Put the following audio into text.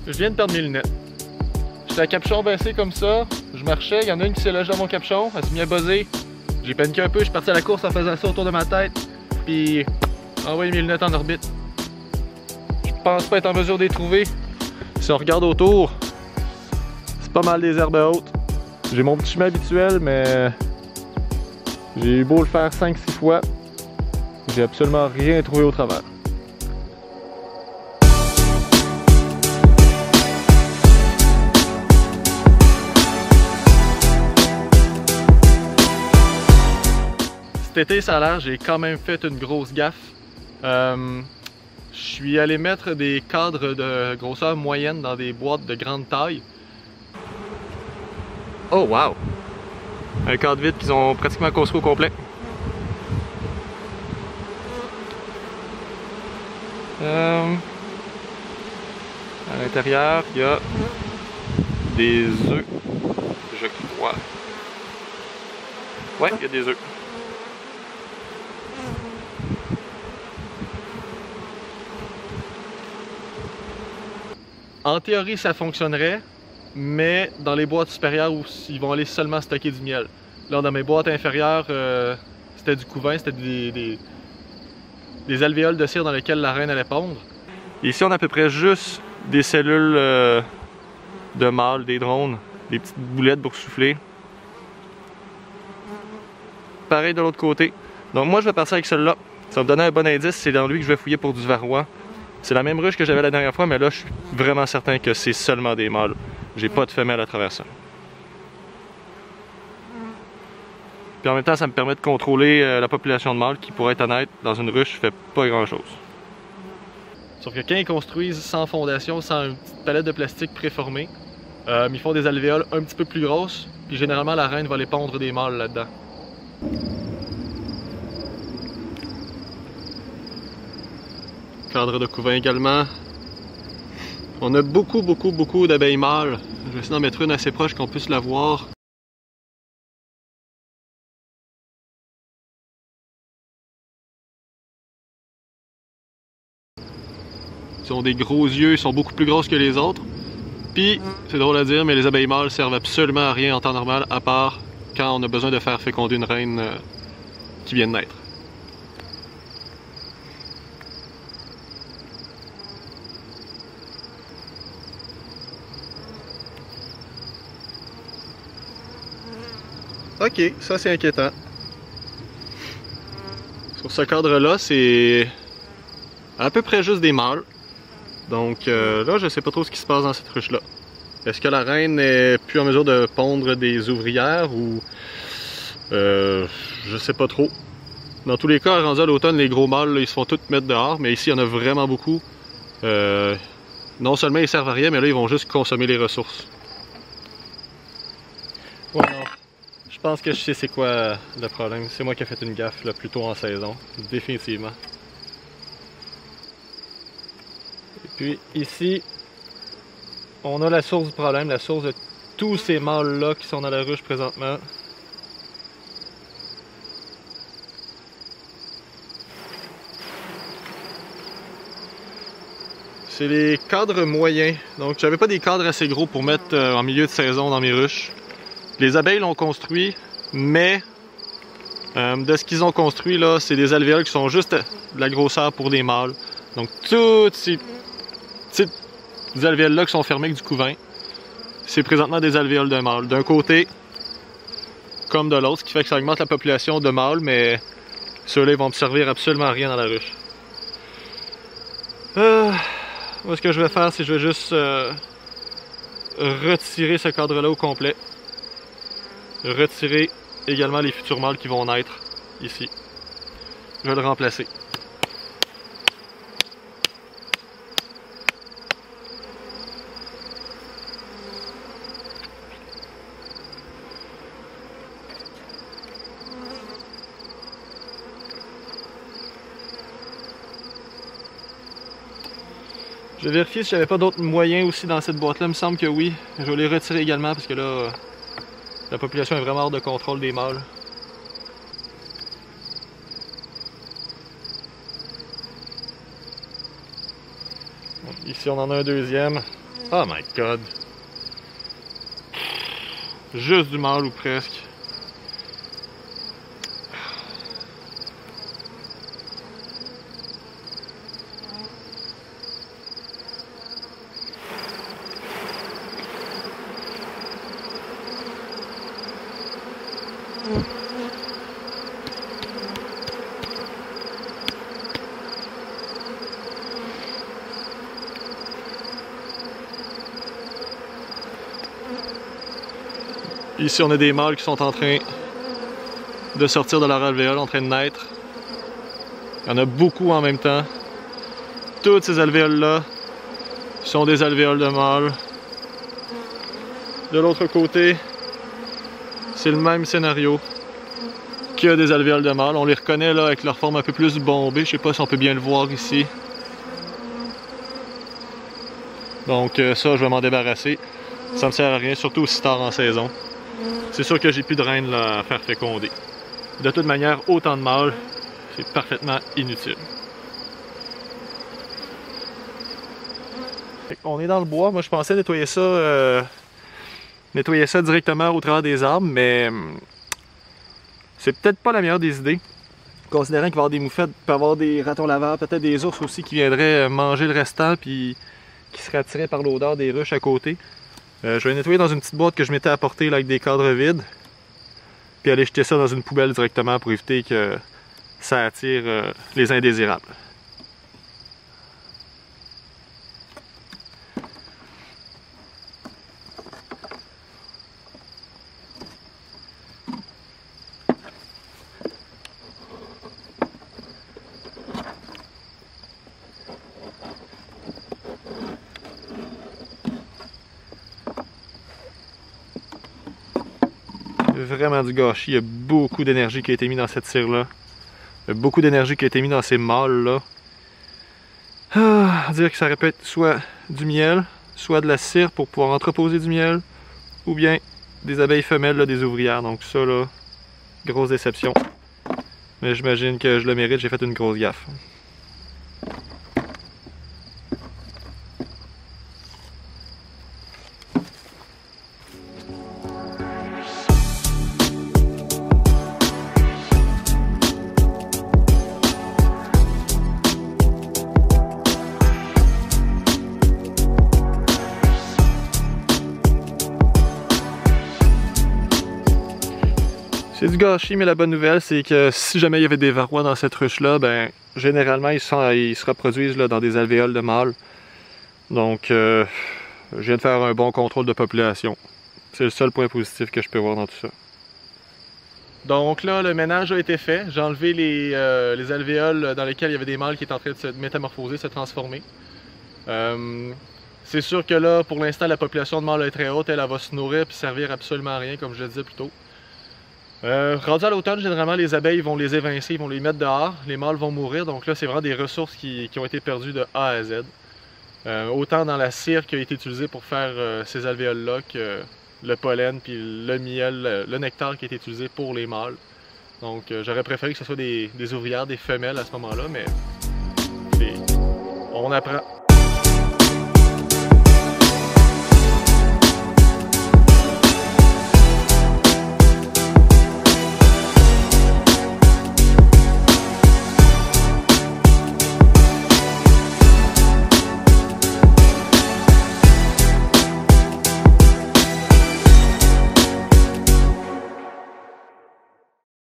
Je viens de perdre mes lunettes. J'étais à capuchon baissé comme ça, je marchais, il y en a une qui s'est logée dans mon capuchon, elle s'est mise à buzzer. J'ai paniqué un peu, je suis parti à la course en faisant ça autour de ma tête, puis envoyé mes lunettes en orbite. Je pense pas être en mesure de les trouver. Si on regarde autour, c'est pas mal des herbes hautes. J'ai mon petit chemin habituel, mais j'ai eu beau le faire 5-6 fois, j'ai absolument rien trouvé au travers. Cet été, ça a l'air, j'ai quand même fait une grosse gaffe. Je suis allé mettre des cadres de grosseur moyenne dans des boîtes de grande taille. Oh wow! Un cadre vide qu'ils ont pratiquement construit au complet. À l'intérieur, il y a des œufs, je crois. Ouais, il y a des œufs. En théorie, ça fonctionnerait, mais dans les boîtes supérieures où ils vont aller seulement stocker du miel. Là, dans mes boîtes inférieures, c'était du couvain, c'était des alvéoles de cire dans lesquelles la reine allait pondre. Et ici, on a à peu près juste des cellules de mâles, des drones, des petites boulettes pour souffler. Pareil de l'autre côté. Donc moi, je vais partir avec celui-là. Ça va me donner un bon indice, c'est dans lui que je vais fouiller pour du varroa. C'est la même ruche que j'avais la dernière fois, mais là, je suis vraiment certain que c'est seulement des mâles. J'ai pas de femelle à travers ça. Puis en même temps, ça me permet de contrôler la population de mâles qui, pour être honnête, dans une ruche, fait pas grand-chose. Sauf que quand ils construisent sans fondation, sans une petite palette de plastique préformée, ils font des alvéoles un petit peu plus grosses, puis généralement, la reine va les pondre des mâles là-dedans. Cadre de couvain également. On a beaucoup d'abeilles mâles. Je vais essayer d'en mettre une assez proche qu'on puisse la voir. Ils ont des gros yeux, ils sont beaucoup plus grosses que les autres. Puis, c'est drôle à dire, mais les abeilles mâles servent absolument à rien en temps normal, à part quand on a besoin de faire féconder une reine qui vient de naître. Ok, ça c'est inquiétant. Sur ce cadre-là, c'est à peu près juste des mâles. Donc là, je sais pas trop ce qui se passe dans cette ruche-là. Est-ce que la reine n'est plus en mesure de pondre des ouvrières ou... je sais pas trop. Dans tous les cas, rendu à l'automne, les gros mâles, là, ils se font tous mettre dehors, mais ici, il y en a vraiment beaucoup. Non seulement ils servent à rien, mais là, ils vont juste consommer les ressources. Ouais, non. Je pense que je sais c'est quoi le problème. C'est moi qui ai fait une gaffe là, plus tôt en saison, définitivement. Et puis ici, on a la source du problème, la source de tous ces mâles-là qui sont dans la ruche présentement. C'est les cadres moyens. Donc j'avais pas des cadres assez gros pour mettre en milieu de saison dans mes ruches. Les abeilles l'ont construit, mais de ce qu'ils ont construit là, c'est des alvéoles qui sont juste de la grosseur pour les mâles. Donc toutes ces petites alvéoles là qui sont fermées avec du couvain, c'est présentement des alvéoles de mâles. D'un côté comme de l'autre, ce qui fait que ça augmente la population de mâles, mais ceux-là ils vont me servir absolument à rien dans la ruche. Moi, ce que je vais faire, c'est que je vais juste retirer ce cadre-là au complet. Retirer également les futurs mâles qui vont naître ici. Je vais le remplacer. Je vais vérifier si j'avais pas d'autres moyens aussi dans cette boîte-là. Il me semble que oui. Je vais les retirer également parce que là, la population est vraiment hors de contrôle des mâles. Ici, on en a un deuxième. Oh my god. Juste du mâle ou presque. Ici, on a des mâles qui sont en train de sortir de leur alvéole, en train de naître. Il y en a beaucoup en même temps. Toutes ces alvéoles-là sont des alvéoles de mâles. De l'autre côté, c'est le même scénario qu'il y a des alvéoles de mâles. On les reconnaît là avec leur forme un peu plus bombée. Je sais pas si on peut bien le voir ici. Donc ça, je vais m'en débarrasser. Ça me sert à rien, surtout aussi tard en saison. C'est sûr que j'ai plus de reines là, à faire féconder. De toute manière, autant de mâles, c'est parfaitement inutile. On est dans le bois. Moi, je pensais nettoyer ça directement au travers des arbres, mais c'est peut-être pas la meilleure des idées. Considérant qu'il va y avoir des moufettes, il peut y avoir des ratons laveurs, peut-être des ours aussi qui viendraient manger le restant puis qui seraient attirés par l'odeur des ruches à côté. Je vais nettoyer dans une petite boîte que je m'étais apportée là, avec des cadres vides. Puis aller jeter ça dans une poubelle directement pour éviter que ça attire les indésirables. Vraiment du gâchis, il y a beaucoup d'énergie qui a été mise dans cette cire-là. Il y a beaucoup d'énergie qui a été mise dans ces mâles-là. Dire que ça aurait pu être soit du miel, soit de la cire pour pouvoir entreposer du miel, ou bien des abeilles femelles, là, des ouvrières. Donc ça, là, grosse déception. Mais j'imagine que je le mérite, j'ai fait une grosse gaffe. C'est du gâchis, mais la bonne nouvelle, c'est que si jamais il y avait des varrois dans cette ruche-là, ben généralement, ils se reproduisent là, dans des alvéoles de mâles. Donc, je viens de faire un bon contrôle de population. C'est le seul point positif que je peux voir dans tout ça. Donc là, le ménage a été fait. J'ai enlevé les alvéoles dans lesquelles il y avait des mâles qui étaient en train de se métamorphoser, se transformer. C'est sûr que là, pour l'instant, la population de mâles est très haute. Elle va se nourrir et servir absolument à rien, comme je le disais plus tôt. Rendu à l'automne, généralement, les abeilles vont les évincer, ils vont les mettre dehors, les mâles vont mourir, donc là, c'est vraiment des ressources qui ont été perdues de A à Z. Autant dans la cire qui a été utilisée pour faire ces alvéoles-là que le pollen, puis le miel, le nectar qui a été utilisé pour les mâles. Donc, j'aurais préféré que ce soit des ouvrières, des femelles à ce moment-là, mais on apprend.